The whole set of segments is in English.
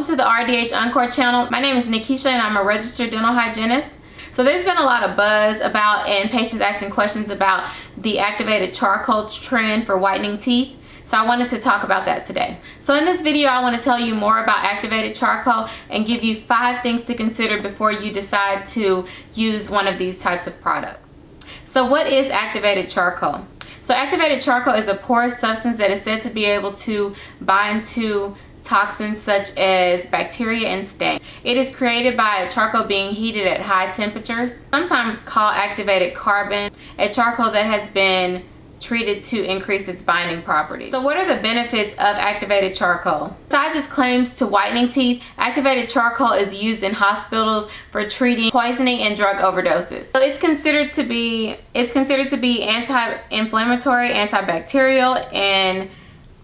Welcome to the RDH Encore channel. My name is Nikisha and I'm a registered dental hygienist. So there's been a lot of buzz about and patients asking questions about the activated charcoal trend for whitening teeth. So I wanted to talk about that today. So in this video, I want to tell you more about activated charcoal and give you 5 things to consider before you decide to use one of these types of products. So what is activated charcoal? So activated charcoal is a porous substance that is said to be able to bind to toxins such as bacteria and stain. It is created by charcoal being heated at high temperatures, sometimes called activated carbon, a charcoal that has been treated to increase its binding properties. So what are the benefits of activated charcoal? Besides its claims to whitening teeth, activated charcoal is used in hospitals for treating poisoning and drug overdoses. So it's considered to be anti-inflammatory, antibacterial, and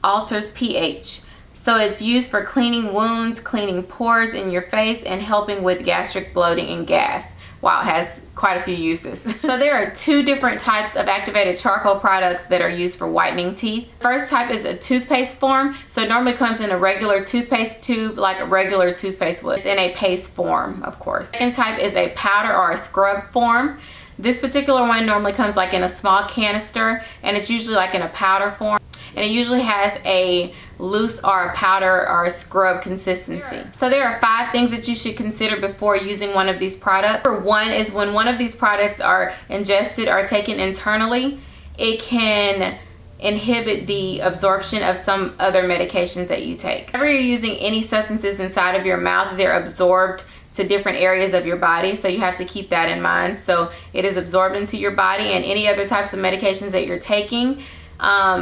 alters pH. So it's used for cleaning wounds, cleaning pores in your face, and helping with gastric bloating and gas. Wow, it has quite a few uses. So there are 2 different types of activated charcoal products that are used for whitening teeth. First type is a toothpaste form. So it normally comes in a regular toothpaste tube like a regular toothpaste would. It's in a paste form, of course. Second type is a powder or a scrub form. This particular one normally comes like in a small canister, and it's usually like in a powder form. And it usually has a loose or a powder or a scrub consistency. So there are 5 things that you should consider before using one of these products. Number 1 is when one of these products are ingested or taken internally, it can inhibit the absorption of some other medications that you take. Whenever you're using any substances inside of your mouth, they're absorbed to different areas of your body, so you have to keep that in mind. So it is absorbed into your body, and any other types of medications that you're taking,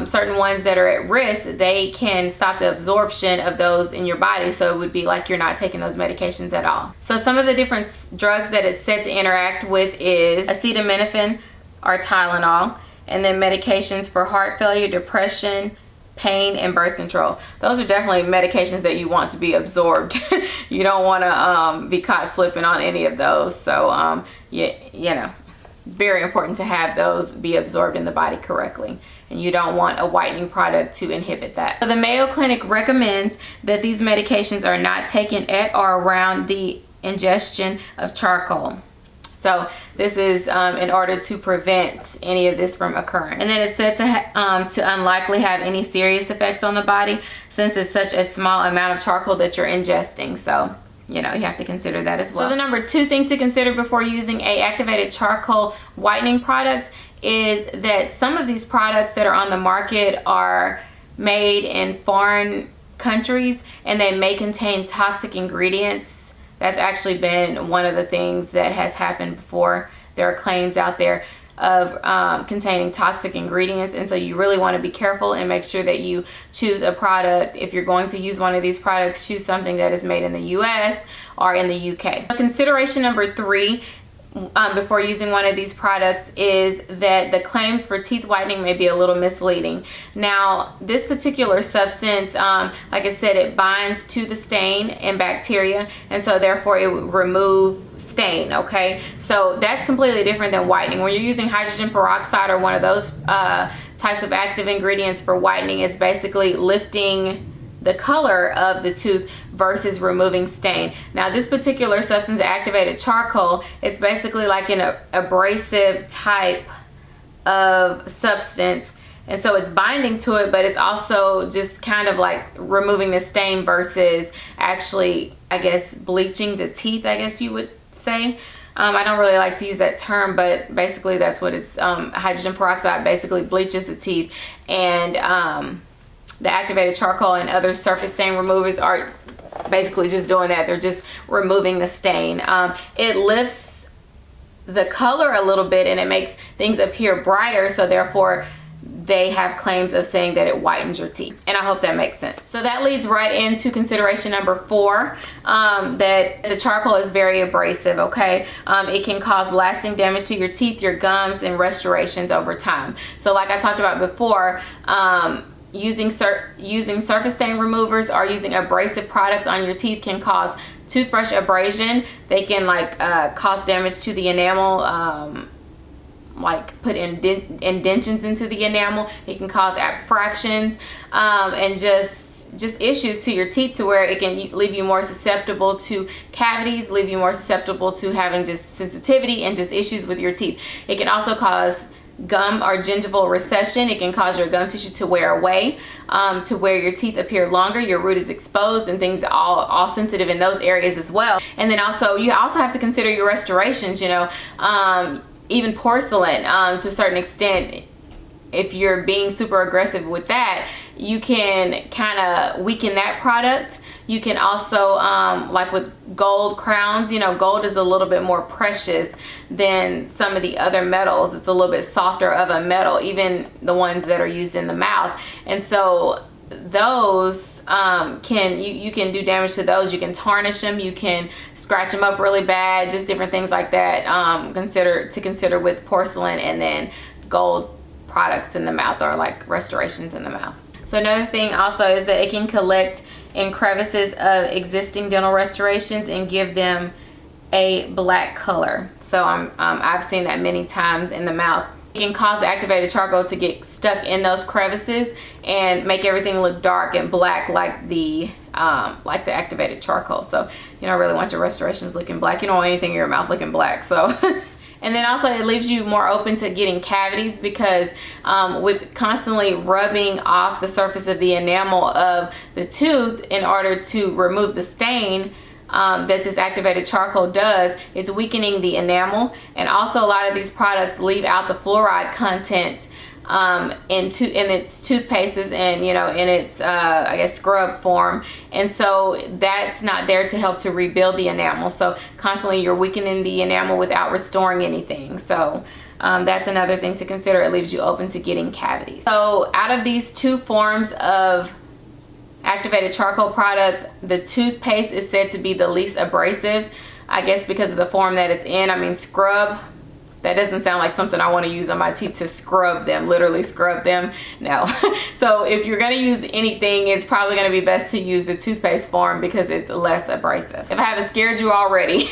certain ones that are at risk, they can stop the absorption of those in your body, so it would be like you're not taking those medications at all. So some of the different drugs that it's said to interact with is acetaminophen or Tylenol, and then medications for heart failure, depression, pain, and birth control. Those are definitely medications that you want to be absorbed. You don't want to be caught slipping on any of those. So you know, it's very important to have those be absorbed in the body correctly, and you don't want a whitening product to inhibit that. So the Mayo Clinic recommends that these medications are not taken at or around the ingestion of charcoal. So this is in order to prevent any of this from occurring. And then it's said to unlikely have any serious effects on the body, since it's such a small amount of charcoal that you're ingesting. So you know, you have to consider that as well. So the number 2 thing to consider before using a activated charcoal whitening product is that some of these products that are on the market are made in foreign countries, and they may contain toxic ingredients. That's actually been one of the things that has happened before. There are claims out there of containing toxic ingredients, and so you really want to be careful and make sure that you choose a product. If you're going to use one of these products, choose something that is made in the US or in the UK. Consideration number 3 before using one of these products is that the claims for teeth whitening may be a little misleading. Now, this particular substance, like I said, it binds to the stain and bacteria, and so therefore it would remove stain. Okay, so that's completely different than whitening. When you're using hydrogen peroxide or one of those types of active ingredients for whitening, it's basically lifting the color of the tooth versus removing stain. Now this particular substance, activated charcoal, it's basically like an abrasive type of substance, and so it's binding to it, but it's also just kind of like removing the stain versus actually, I guess, bleaching the teeth, I guess you would say. I don't really like to use that term, but basically that's what it's. Hydrogen peroxide basically bleaches the teeth, and the activated charcoal and other surface stain removers are basically just doing that. They're just removing the stain. It lifts the color a little bit, and it makes things appear brighter, so therefore they have claims of saying that it whitens your teeth, and I hope that makes sense. So that leads right into consideration number 4, that the charcoal is very abrasive. Okay, it can cause lasting damage to your teeth, your gums, and restorations over time. So like I talked about before, using surface stain removers or using abrasive products on your teeth can cause toothbrush abrasion. They can like cause damage to the enamel, like put indentions into the enamel. It can cause abfractions, and just just issues to your teeth, to where it can leave you more susceptible to cavities, leave you more susceptible to having just sensitivity and just issues with your teeth. It can also cause gum or gingival recession. It can cause your gum tissue to wear away, to where your teeth appear longer, your root is exposed, and things all sensitive in those areas as well. And then also, you also have to consider your restorations, you know, even porcelain, to a certain extent. If you're being super aggressive with that, you can kind of weaken that product. You can also, like with gold crowns, you know, gold is a little bit more precious than some of the other metals. It's a little bit softer of a metal, even the ones that are used in the mouth. And so those you can do damage to those. You can tarnish them, you can scratch them up really bad, just different things like that. Consider with porcelain and then gold products in the mouth, or like restorations in the mouth. So another thing also is that it can collect in crevices of existing dental restorations and give them a black color. So I've seen that many times in the mouth. It can cause the activated charcoal to get stuck in those crevices and make everything look dark and black, like the activated charcoal. So you don't really want your restorations looking black. You don't want anything in your mouth looking black. So and then also it leaves you more open to getting cavities, because with constantly rubbing off the surface of the enamel of the tooth in order to remove the stain that this activated charcoal does, it's weakening the enamel. And also a lot of these products leave out the fluoride content in its toothpastes and, you know, in its I guess scrub form, and so that's not there to help to rebuild the enamel. So constantly you're weakening the enamel without restoring anything. So that's another thing to consider. It leaves you open to getting cavities. So out of these two forms of activated charcoal products, the toothpaste is said to be the least abrasive, I guess because of the form that it's in. I mean, scrub, that doesn't sound like something I want to use on my teeth, to scrub them, literally scrub them. No. So if you're going to use anything, it's probably going to be best to use the toothpaste form because it's less abrasive. If I haven't scared you already,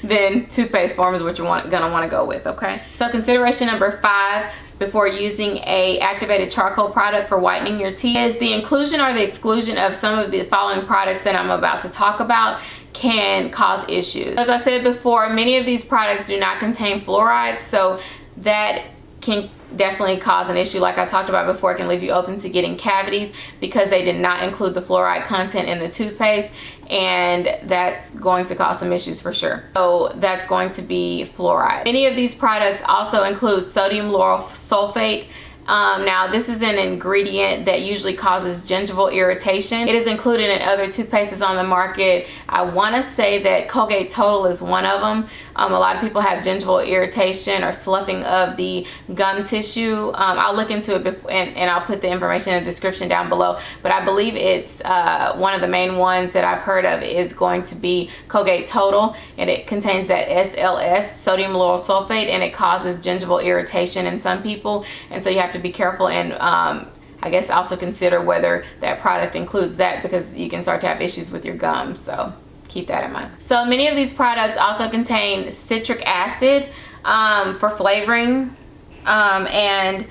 then toothpaste form is what you're going to want to go with, okay? So consideration number 5 before using a activated charcoal product for whitening your teeth is the inclusion or the exclusion of some of the following products that I'm about to talk about can cause issues. As I said before, many of these products do not contain fluoride, so that can definitely cause an issue. Like I talked about before, it can leave you open to getting cavities because they did not include the fluoride content in the toothpaste, and that's going to cause some issues for sure. So that's going to be fluoride. Many of these products also include sodium lauryl sulfate. Now this is an ingredient that usually causes gingival irritation. It is included in other toothpastes on the market. I want to say that Colgate Total is one of them. A lot of people have gingival irritation or sloughing of the gum tissue. I'll look into it and I'll put the information in the description down below, but I believe it's one of the main ones that I've heard of is going to be Colgate Total, and it contains that SLS, sodium lauryl sulfate, and it causes gingival irritation in some people, and so you have to be careful and I guess also consider whether that product includes that, because you can start to have issues with your gums. So keep that in mind. So many of these products also contain citric acid for flavoring, and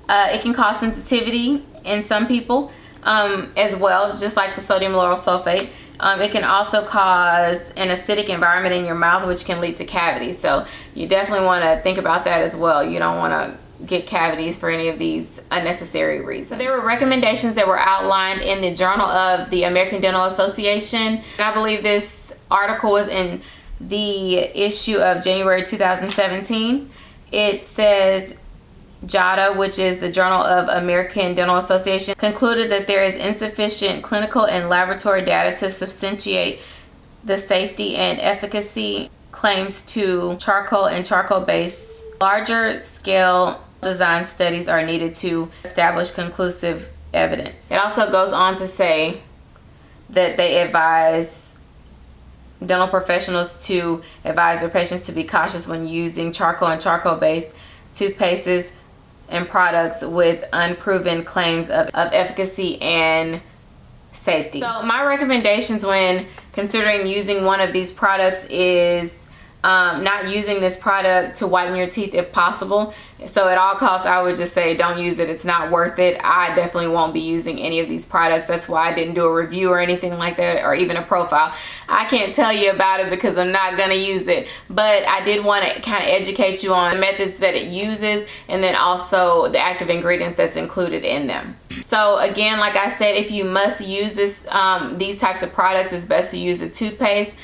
it can cause sensitivity in some people as well, just like the sodium lauryl sulfate. It can also cause an acidic environment in your mouth, which can lead to cavities. So you definitely want to think about that as well. You don't want to get cavities for any of these unnecessary reasons. There were recommendations that were outlined in the Journal of the American Dental Association, and I believe this article was in the issue of January 2017. It says JADA, which is the Journal of American Dental Association, concluded that there is insufficient clinical and laboratory data to substantiate the safety and efficacy claims to charcoal and charcoal-based. Larger scale design studies are needed to establish conclusive evidence. It also goes on to say that they advise dental professionals to advise their patients to be cautious when using charcoal and charcoal-based toothpastes and products with unproven claims of efficacy and safety. So my recommendations when considering using one of these products is not using this product to whiten your teeth if possible. So at all costs, I would just say don't use it. It's not worth it. I definitely won't be using any of these products. That's why I didn't do a review or anything like that, or even a profile. I can't tell you about it because I'm not going to use it, but I did want to kind of educate you on the methods that it uses, and then also the active ingredients that's included in them. So again, like I said, if you must use this these types of products, it's best to use the toothpaste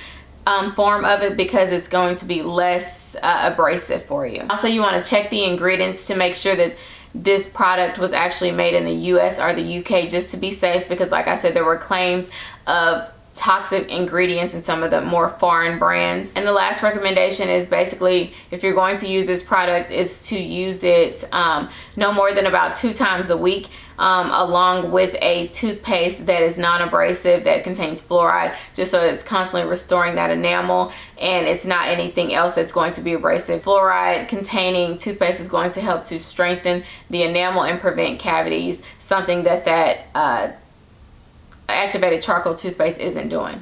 form of it because it's going to be less abrasive for you. Also, you want to check the ingredients to make sure that this product was actually made in the US or the UK, just to be safe, because like I said, there were claims of toxic ingredients in some of the more foreign brands. And the last recommendation is basically, if you're going to use this product, is to use it no more than about 2 times a week, along with a toothpaste that is non-abrasive, that contains fluoride, just so it's constantly restoring that enamel and it's not anything else that's going to be abrasive. Fluoride containing toothpaste is going to help to strengthen the enamel and prevent cavities, something that activated charcoal toothpaste isn't doing.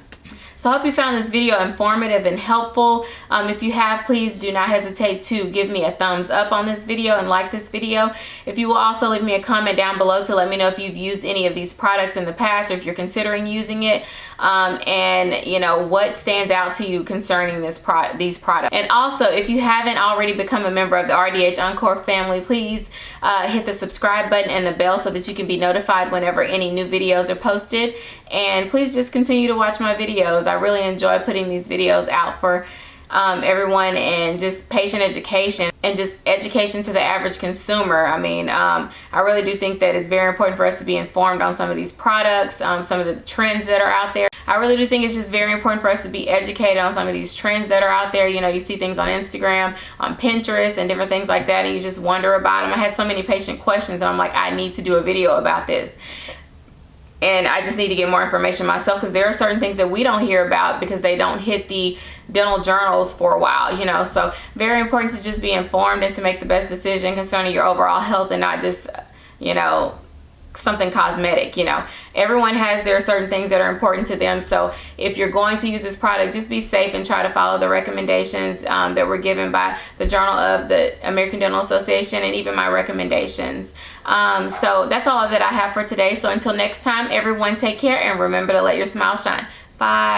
So I hope you found this video informative and helpful. If you have, please do not hesitate to give me a thumbs up on this video and like this video. If you will also leave me a comment down below to let me know if you've used any of these products in the past, or if you're considering using it, and you know what stands out to you concerning these products. And also, if you haven't already become a member of the RDH Encore family, please hit the subscribe button and the bell so that you can be notified whenever any new videos are posted. And please just continue to watch my videos. I really enjoy putting these videos out for everyone, and just patient education and just education to the average consumer. I mean, I really do think that it's very important for us to be informed on some of these products, some of the trends that are out there. I really do think it's just very important for us to be educated on some of these trends that are out there. You know, you see things on Instagram, on Pinterest, and different things like that, and you just wonder about them. I had so many patient questions, and I'm like, I need to do a video about this. And I just need to get more information myself, because there are certain things that we don't hear about because they don't hit the dental journals for a while, you know. So very important to just be informed and to make the best decision concerning your overall health, and not just, you know, something cosmetic. You know, everyone has their certain things that are important to them. So if you're going to use this product, just be safe and try to follow the recommendations that were given by the Journal of the American Dental Association, and even my recommendations. So that's all that I have for today. So until next time, everyone, take care, and remember to let your smile shine. Bye.